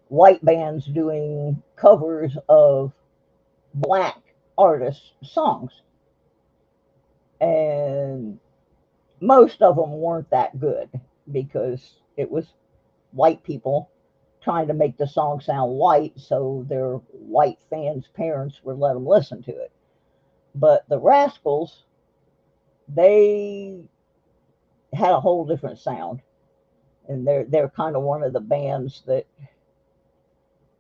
white bands doing covers of black artists' songs, and most of them weren't that good because it was white people trying to make the song sound white so their white fans' parents would let them listen to it. But the Rascals, they had a whole different sound, and they're kind of one of the bands that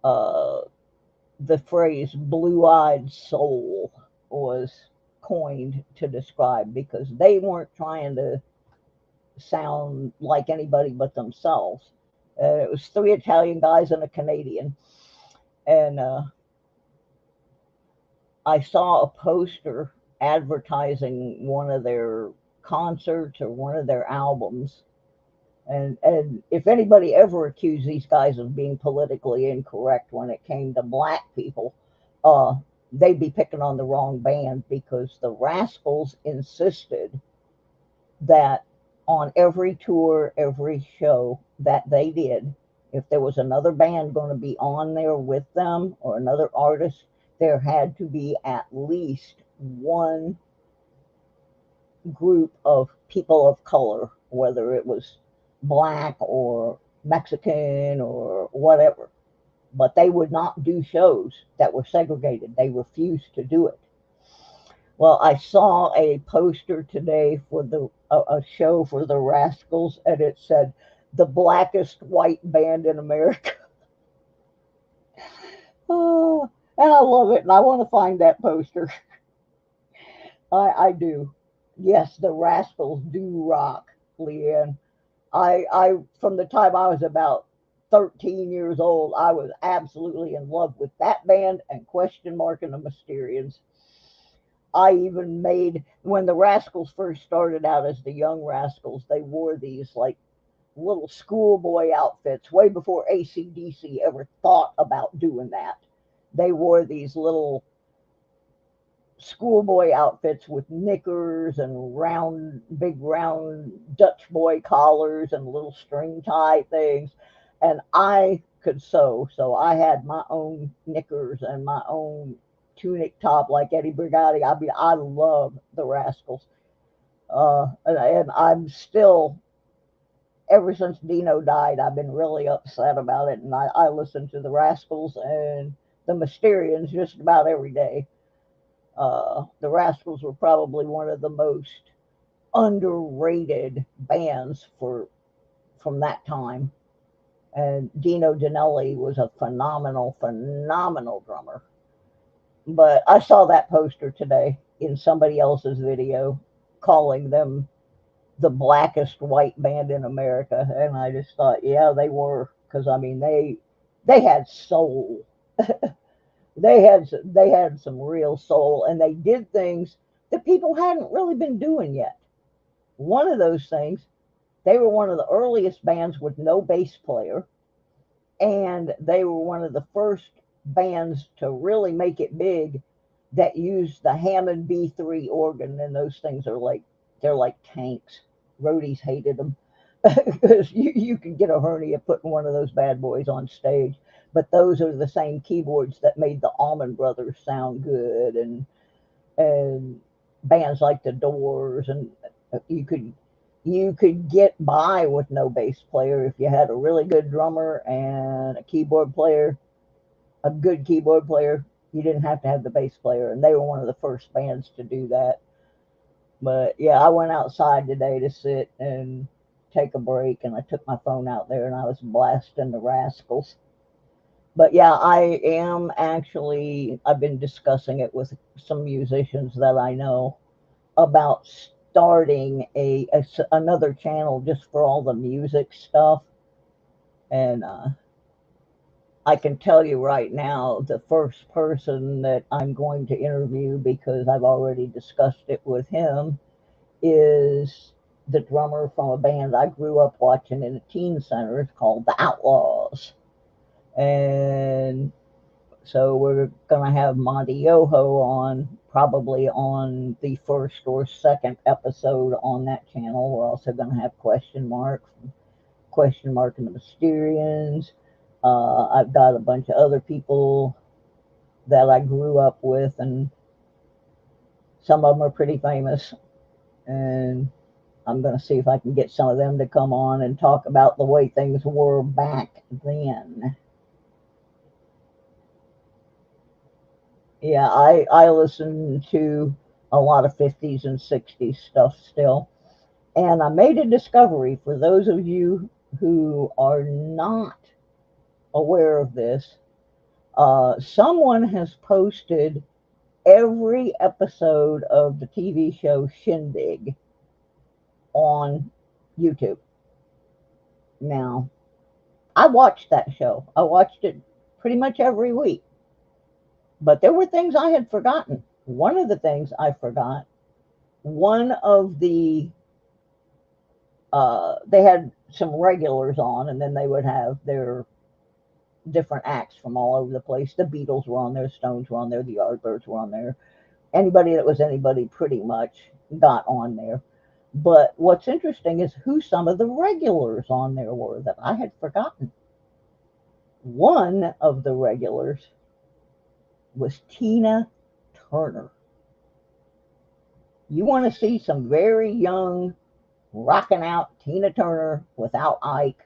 uh, the phrase "blue-eyed soul" was coined to describe because they weren't trying to sound like anybody but themselves. It was three Italian guys and a Canadian, and I saw a poster advertising one of their concerts or one of their albums. And if anybody ever accused these guys of being politically incorrect when it came to black people, uh, they'd be picking on the wrong band because the Rascals insisted that on every tour, every show that they did, if there was another band going to be on there with them or another artist, there had to be at least one group of people of color, whether it was black or Mexican or whatever. But they would not do shows that were segregated. They refused to do it. Well, I saw a poster today for a show for the Rascals, and it said the blackest white band in America. Oh, and I love it, and I want to find that poster. I do. Yes, the Rascals do rock, Leanne. I from the time I was about 13 years old, I was absolutely in love with that band and Question Mark and the Mysterians. I even made, when the Rascals first started out as the Young Rascals, they wore these like little schoolboy outfits way before AC/DC ever thought about doing that. They wore these little schoolboy outfits with knickers and big round Dutch boy collars and little string tie things. And I could sew, so I had my own knickers and my own tunic top like Eddie Brigati. I mean, I love the Rascals. And I'm still ever since Dino died, I've been really upset about it, and I listen to the Rascals and the Mysterians just about every day. The Rascals were probably one of the most underrated bands from that time, and Dino Danelli was a phenomenal drummer. But I saw that poster today in somebody else's video calling them the blackest white band in America, and I just thought, yeah, they were, because I mean they had soul. They had some real soul, and they did things that people hadn't really been doing yet. One of those things, they were one of the earliest bands with no bass player, and they were one of the first bands to really make it big that used the Hammond B3 organ, and those things are like they're like tanks. Roadies hated them because you could get a hernia putting one of those bad boys on stage. But those are the same keyboards that made the Allman Brothers sound good, and bands like the Doors, and you could get by with no bass player if you had a really good drummer and a keyboard player, a good keyboard player. You didn't have to have the bass player, and they were one of the first bands to do that. But yeah, I went outside today to sit and take a break, and I took my phone out there and I was blasting the Rascals. But yeah, I've been discussing it with some musicians that I know about starting another channel just for all the music stuff. And I can tell you right now, the first person that I'm going to interview, because I've already discussed it with him, is the drummer from a band I grew up watching in a teen center. It's called The Outlaws. And so we're going to have Monty Yoho on, probably on the first or second episode on that channel. We're also going to have Question Mark and the Mysterians. I've got a bunch of other people that I grew up with, and some of them are pretty famous. And I'm going to see if I can get some of them to come on and talk about the way things were back then. Yeah, I listen to a lot of 50s and 60s stuff still. And I made a discovery for those of you who are not aware of this. Someone has posted every episode of the TV show Shindig on YouTube. Now, I watched that show. I watched it pretty much every week. But there were things I had forgotten. One of the things I forgot, one of they had some regulars on, and then they would have their different acts from all over the place. The Beatles were on there, Stones were on there, the Yardbirds were on there. Anybody that was anybody pretty much got on there. But what's interesting is who some of the regulars on there were that I had forgotten. One of the regulars was Tina Turner. You want to see some very young, rocking out Tina Turner without Ike,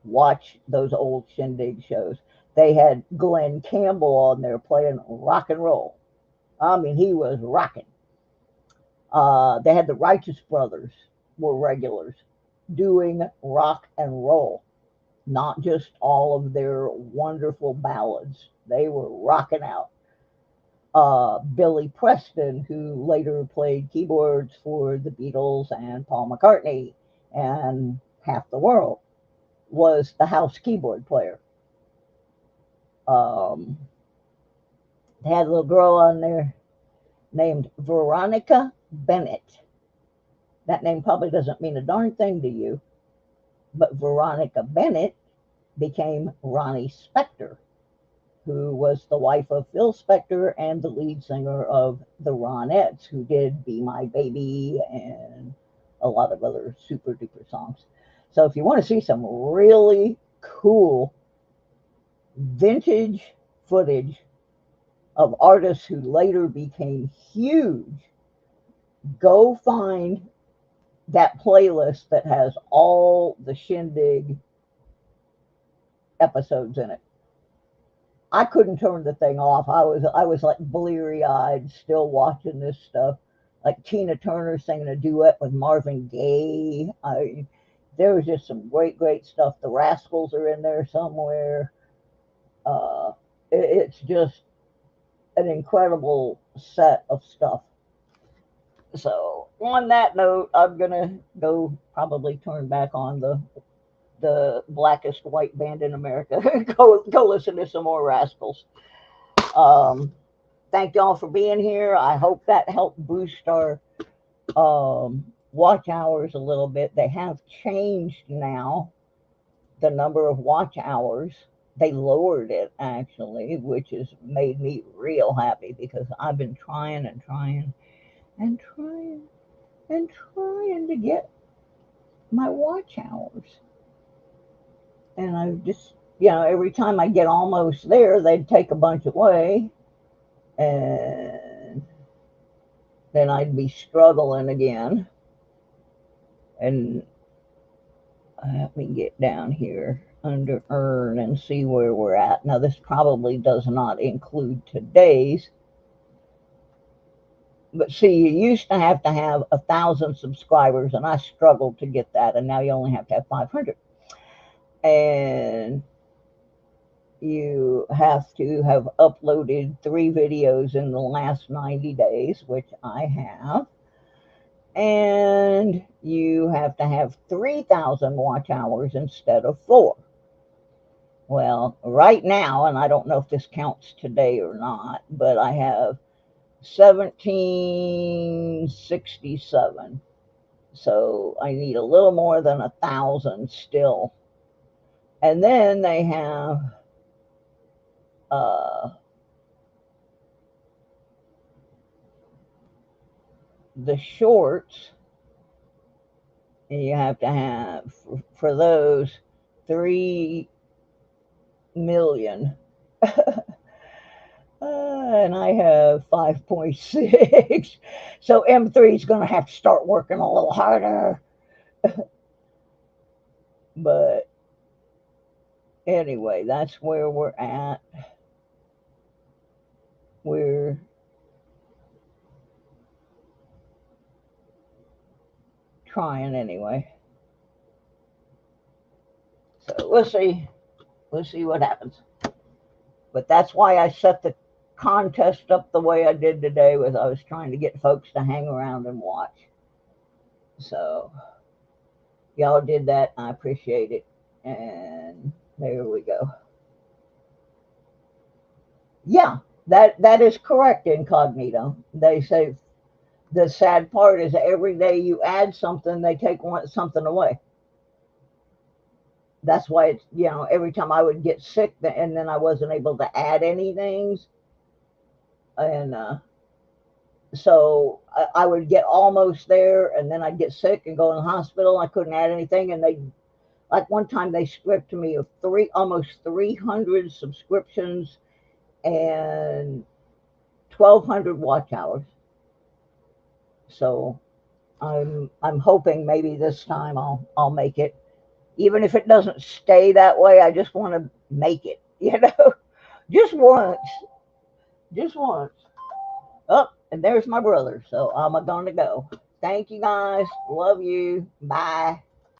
watch those old Shindig shows. They had Glenn Campbell on there playing rock and roll. I mean, he was rocking. They had the Righteous Brothers were regulars doing rock and roll, not just all of their wonderful ballads. They were rocking out. Billy Preston, who later played keyboards for the Beatles and Paul McCartney and half the world, was the house keyboard player. They had a little girl on there named Veronica Bennett. That name probably doesn't mean a darn thing to you, but Veronica Bennett became Ronnie Spector, who was the wife of Phil Spector and the lead singer of the Ronettes, who did Be My Baby and a lot of other super duper songs. So if you want to see some really cool vintage footage of artists who later became huge, go find that playlist that has all the Shindig episodes in it. I couldn't turn the thing off. I was like bleary eyed, still watching this stuff. Like Tina Turner singing a duet with Marvin Gaye. There was just some great stuff. The Rascals are in there somewhere. Uh, it's just an incredible set of stuff. So on that note, I'm gonna go probably turn back on the blackest white band in America. Go listen to some more Rascals. Um, Thank y'all for being here. I hope that helped boost our watch hours a little bit. They have changed now the number of watch hours. They lowered it actually, which has made me real happy because I've been trying and trying and trying and trying to get my watch hours. And I just, every time I get almost there, they'd take a bunch away. And then I'd be struggling again. And let me get down here under earn and see where we're at. Now, this probably does not include today's. But see, you used to have 1,000 subscribers, and I struggled to get that. And now you only have to have 500. And you have to have uploaded 3 videos in the last 90 days, which I have. And you have to have 3,000 watch hours instead of 4. Well, right now, and I don't know if this counts today or not, but I have 1767. So I need a little more than 1,000 still. And then they have the shorts, and you have to have for those 3 million. And I have 5.6. So M3 is going to have to start working a little harder. But anyway, that's where we're at. We're trying anyway. So we'll see. We'll see what happens. But that's why I set the contest up the way I did today. I was trying to get folks to hang around and watch. So y'all did that. I appreciate it. And there we go. Yeah, that is correct, Incognito. They say the sad part is every day you add something, they take something away. That's why it's, every time I would get sick and then I wasn't able to add anything. And so I would get almost there and then I'd get sick and go in the hospital. I couldn't add anything. And like one time they stripped me of almost 300 subscriptions and 1,200 watch hours. So I'm hoping maybe this time I'll make it. Even if it doesn't stay that way, I just want to make it, just once. Just once. Oh, and there's my brother. So I'm going to go. Thank you guys. Love you. Bye.